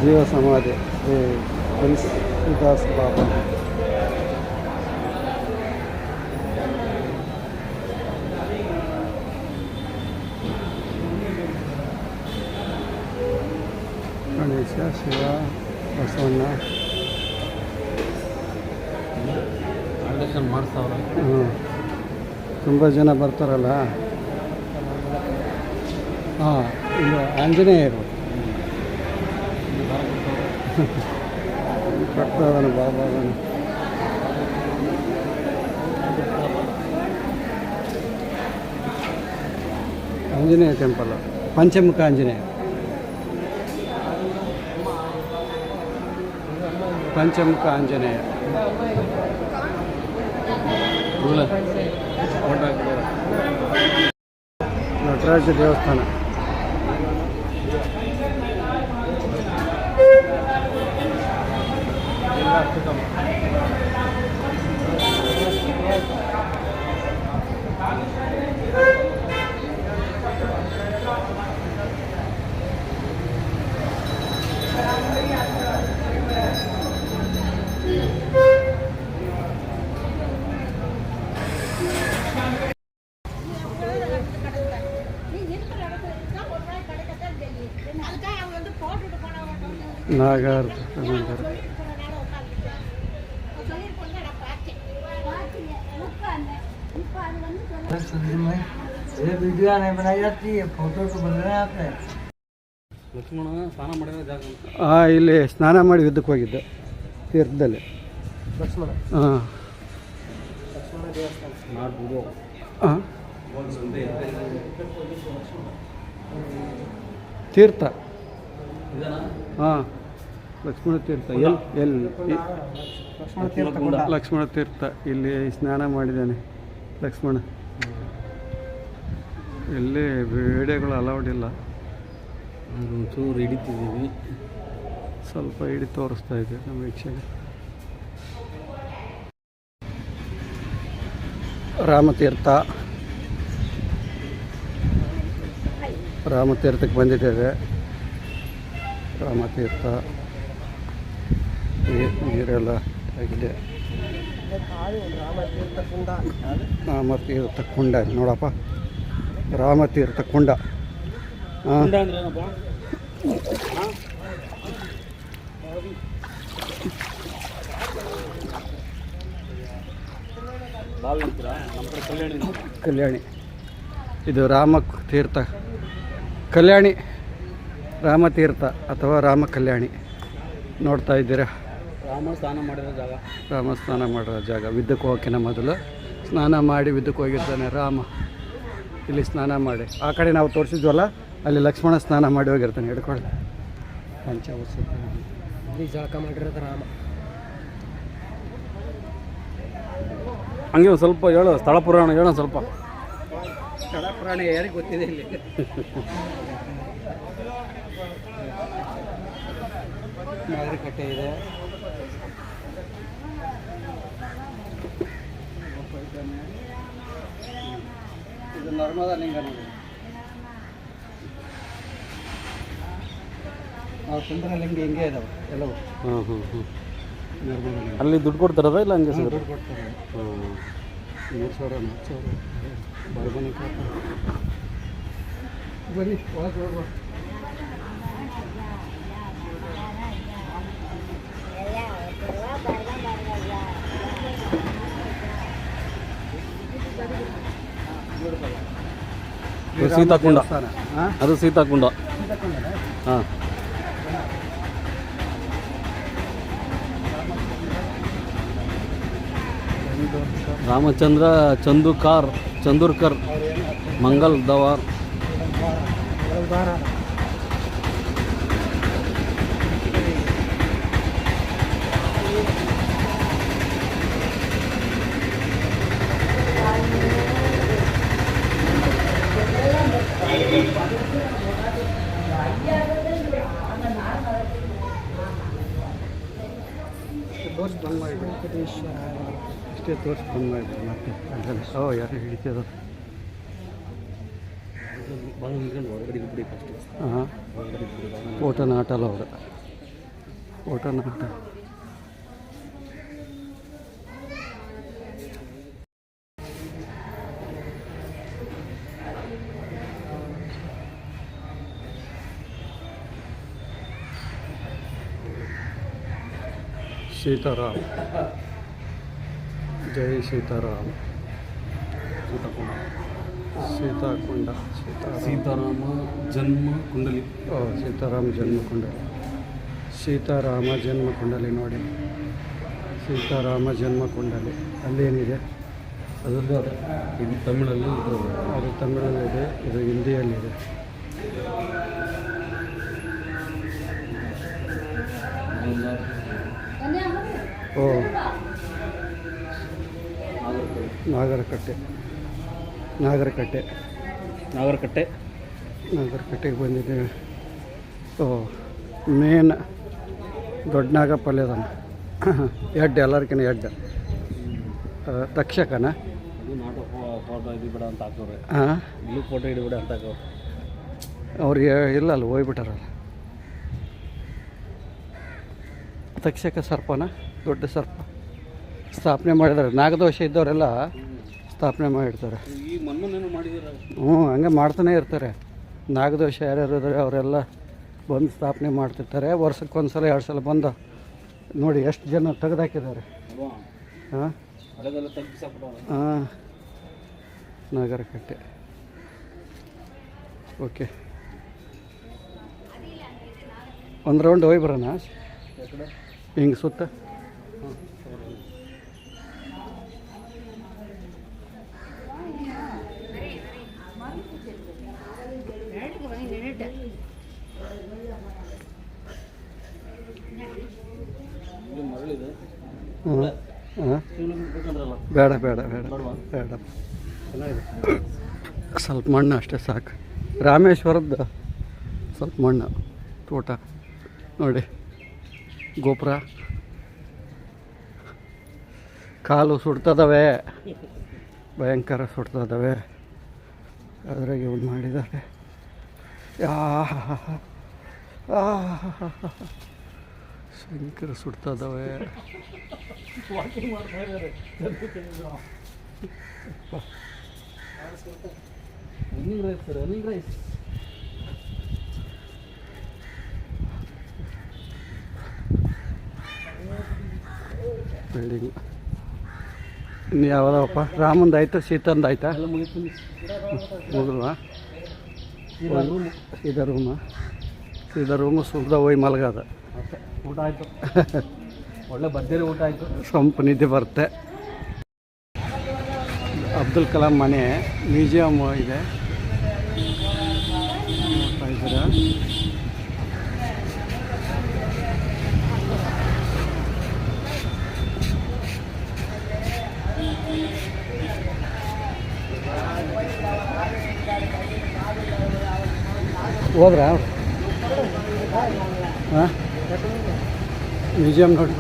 ಜೀವ ಸಮಾಧಿ ತುಳಸಿದಾಸ್ ಬಾಬಾ. ಗಣೇಶ, ಶಿವ, ಬಸವಣ್ಣ ಮಾಡ್ತಾವ್ರ. ತುಂಬ ಜನ ಬರ್ತಾರಲ್ಲ. ಹಾಂ, ಇದು ಆಂಜನೇಯರು ಕಟ್ತಾದನು ಬಾಬಾದನು. ಆಂಜನೇಯ ಟೆಂಪಲ್, ಪಂಚಮುಖ ಆಂಜನೇಯ. ಪಂಚಮುಖ ಆಂಜನೇಯ. ನಟರಾಜ ದೇವಸ್ಥಾನ. ನಾಗರ್ वीडियो नहीं बनाई जाती है, फोटो तो बन रहे हैं आपने. ಲಕ್ಷ್ಮಣ ಸ್ನಾನ ಮಾಡಿರೋ ಜಾಗ. ಇಲ್ಲಿ ಸ್ನಾನ ಮಾಡಿ ಯುದ್ಧಕ್ಕೆ ಹೋಗಿದ್ದೆ ತೀರ್ಥದಲ್ಲಿ. ಲಕ್ಷ್ಮಣ. ಹಾಂ, ಲಕ್ಷ್ಮಣ ದೇವಸ್ಥಾನ ಮಾಡ್ಬೋದು. ಹಾಂ, ತೀರ್ಥ. ಹಾಂ, ಲಕ್ಷ್ಮಣ ತೀರ್ಥ. ಲಕ್ಷ್ಮಣ ತೀರ್ಥ. ಇಲ್ಲಿ ಸ್ನಾನ ಮಾಡಿದ್ದಾನೆ ಲಕ್ಷ್ಮಣ. ಇಲ್ಲಿ ವಿಡಿಯೋಗಳು ಅಲೌಡ್ ಇಲ್ಲ. ಒಂಚೂರು ಹಿಡಿತಿದ್ದೀವಿ, ಸ್ವಲ್ಪ ಹಿಡಿ ತೋರಿಸ್ತಾ ಇದೆ ನಮ್ಮ ವೀಕ್ಷಣೆ. ರಾಮತೀರ್ಥಕ್ಕೆ ಬಂದಿದ್ದೇವೆ. ರಾಮತೀರ್ಥ ನೀರೆಲ್ಲ ಆಗಿದೆ. ರಾಮತೀರ್ಥ ಕುಂಡ ನೋಡಪ್ಪ, ರಾಮತೀರ್ಥ ಕುಂಡ. ಹಾಂ, ಕಲ್ಯಾಣಿ. ಇದು ರಾಮತೀರ್ಥ ಕಲ್ಯಾಣಿ, ರಾಮತೀರ್ಥ ಅಥವಾ ರಾಮ ಕಲ್ಯಾಣಿ ನೋಡ್ತಾ ಇದ್ದೀರಾ. ರಾಮ ಸ್ನಾನ ಮಾಡಿರೋ ಜಾಗ. ವಿದ್ಯಕ್ಕೆ ಹೋಗೋಕ್ಕಿಂತ ಮೊದಲು ಸ್ನಾನ ಮಾಡಿ ವಿದ್ಯಕ್ಕೆ ಹೋಗಿರ್ತಾನೆ ರಾಮ. ಇಲ್ಲಿ ಸ್ನಾನ ಮಾಡಿ, ಆ ಕಡೆ ನಾವು ತೋರಿಸಿದ್ವಲ್ಲ ಅಲ್ಲಿ ಲಕ್ಷ್ಮಣ ಸ್ನಾನ ಮಾಡಿ ಹೋಗಿರ್ತಾನೆ. ಹಿಡ್ಕೊಳ್ಳಿ, ಇಲ್ಲಿ ಜಳಕ ಮಾಡಿರೋದು ರಾಮ. ಹಂಗೆ ಒಂದು ಸ್ವಲ್ಪ ಹೇಳೋ ಸ್ಥಳ ಪುರಾಣ ಹೇಳೋ ಸ್ವಲ್ಪ. ಸ್ಥಳ ಪುರಾಣ ಯಾರಿಗೆ ಗೊತ್ತಿದೆ ಇಲ್ಲಿ. ನಾಗರಿಕಟ್ಟೆ ಇದೆ. ಇದು ನರ್ಮದಾ ಲಿಂಗ ನೋಡಿ. ನಾವು ಚಂದ್ರಲಿಂಗ ಹಿಂಗೆ ಇದಾವೆ ಎಲ್ಲವೂ. ನರ್ಮದಾ ಲಿಂಗ. ಅಲ್ಲಿ ದುಡ್ಡು ಕೊಡ್ತಾರದ ಇಲ್ಲ ಹಂಗೆ ದುಡ್ಡು ಕೊಡ್ತಾರೆ. 3,000 4,000 ಬರ್ಬನಿ ಬನ್ನಿ ಒಳಗೆ ಹೋಗುವ. ಸೀತಾಕುಂಡ. ಅದು ಸೀತಾಕುಂಡ. ಹಾಂ, ರಾಮಚಂದ್ರ ಚಂದೂರ್ಕರ್ ಮಂಗಲ್ ದವಾರ್. ಬಂದ್ ಮಾಡಿಬಿಡಿ, ಇಷ್ಟೇ ತೋರಿಸಿ ಬಂದ್ ಮಾಡಿಬಿಡಿ ಮತ್ತೆ ಅದರಲ್ಲಿ ಯಾರು ಹಿಡಿತದ ಹಾಂ ಫೋಟೋ ನಾಟಲ್ಲ ಅವ್ರು ಫೋಟೋ ನಾಟ सीताराम जय सीताराम सीताकुंड सीताराम जन्म कुंडली सीताराम जन्म कुंडली सीताराम जन्म कुंडली ನೋಡಿ सीताराम जन्म कुंडली ಅಲ್ಲೇನಿದೆ ಅದರದ್ದು ಇದು ತಮಿಳಲ್ಲಿ ಅದು ತಮಿಳಲ್ಲಿದೆ, ಇದು ಹಿಂದಿಯಲ್ಲಿದೆ. ಓ ನಾಗರಕಟ್ಟೆ ನಾಗರಕಟ್ಟೆ ನಾಗರಕಟ್ಟೆ ನಾಗರಕಟ್ಟೆಗೆ ಬಂದಿದ್ದೇವೆ. ಓ ಮೇನ್ ದೊಡ್ಡ ನಾಗಪ್ಪಲ್ಲಿ ಅದಾನ ಎಡ್ ಎಲ್ಲರಿಗಿನ ಎಡ್ ತಕ್ಷಕನ ಅದು ನಾಟಕ ಫೋಟೋ ಹಿಡಿಬೇಡ ಅಂತ ಹಾಕೋರೆ, ಹಾಂ ಇಲ್ಲೂ ಫೋಟೋ ಹಿಡಿಬೇಡ ಅಂತ ಹಾಕೋರು. ಅವ್ರಿಗೆ ಇಲ್ಲಲ್ಲ ಹೋಗ್ಬಿಟ್ಟಾರಲ್ಲ. ತಕ್ಷಕ ಸರ್ಪನ ದೊಡ್ಡ ಸರ್ಪ ಸ್ಥಾಪನೆ ಮಾಡಿದ್ದಾರೆ. ನಾಗದೋಷ ಇದ್ದವರೆಲ್ಲ ಸ್ಥಾಪನೆ ಮಾಡಿರ್ತಾರೆ. ಈ ಮಣ್ಣನ್ನೇನು ಮಾಡಿದ್ದಾರೆ. ಹಂಗೆ ಮಾಡ್ತಾನೆ ಇರ್ತಾರೆ. ನಾಗದೋಷ ಯಾರ್ಯಾರು ಇದ್ದಾರೆ ಅವರೆಲ್ಲ ಬಂದು ಸ್ಥಾಪನೆ ಮಾಡ್ತಿರ್ತಾರೆ. ವರ್ಷಕ್ಕೊಂದು ಸಲ 2 ಸಲ ಬಂದು ನೋಡಿ ಎಷ್ಟು ಜನ ತೆಗೆದಾಕಿದ್ದಾರೆ. ಹಾಂ ಹಾಂ ನಾಗರಕಟ್ಟೆ. ಓಕೆ, ಒಂದು ರೌಂಡ್ ಹೋಗಿ ಬರೋಣ ಹಿಂಗೆ ಸುತ್ತ. ಬೇಡ ಬೇಡ ಬೇಡ ಬೇಡ, ಸ್ವಲ್ಪ ಮಣ್ಣು ಅಷ್ಟೇ ಸಾಕು. ರಾಮೇಶ್ವರದ್ದು ಸ್ವಲ್ಪ ಮಣ್ಣು ತೋಟ ನೋಡಿ, ಗೋಪುರ ಕಾಲು ಸುಡ್ತದವೆ, ಭಯಂಕರ ಸುಡ್ತದವೆ. ಅದ್ರಾಗೆ ಇವ್ನು ಮಾಡಿದ್ದಾರೆ. ಭಯಂಕರ ಸುಡ್ತದವೆ. ರನ್ನಿಂಗ್ ರೈಸ್ ಬಿಲ್ಡಿಂಗ್ ಇನ್ನು ಯಾವುದಪ್ಪ? ರಾಮಂದು ಆಯ್ತು, ಸೀತಂದು ಆಯ್ತಾ? ಮುಗಿದ್ವಾ? ಸೀದಾ ರೂಮು ಸುಗ್ದ ಹೋಗಿ ಮಲಗದ. ಊಟ ಆಯಿತು, ಒಳ್ಳೆ ಭರ್ಜರಿ ಊಟ ಆಯಿತು. ಸೊಂಪು ನಿದ್ದೆ ಬರುತ್ತೆ. ಅಬ್ದುಲ್ ಕಲಾಂ ಮನೆ ಮ್ಯೂಸಿಯಮ್ ಇದೆ ನೋಡ್ತಾ ಇದ್ದೀರಾ. ಹೋದ್ರಾ? ಹಾಂ, ಮ್ಯೂಸಿಯಮ್ ನೋಡಿ.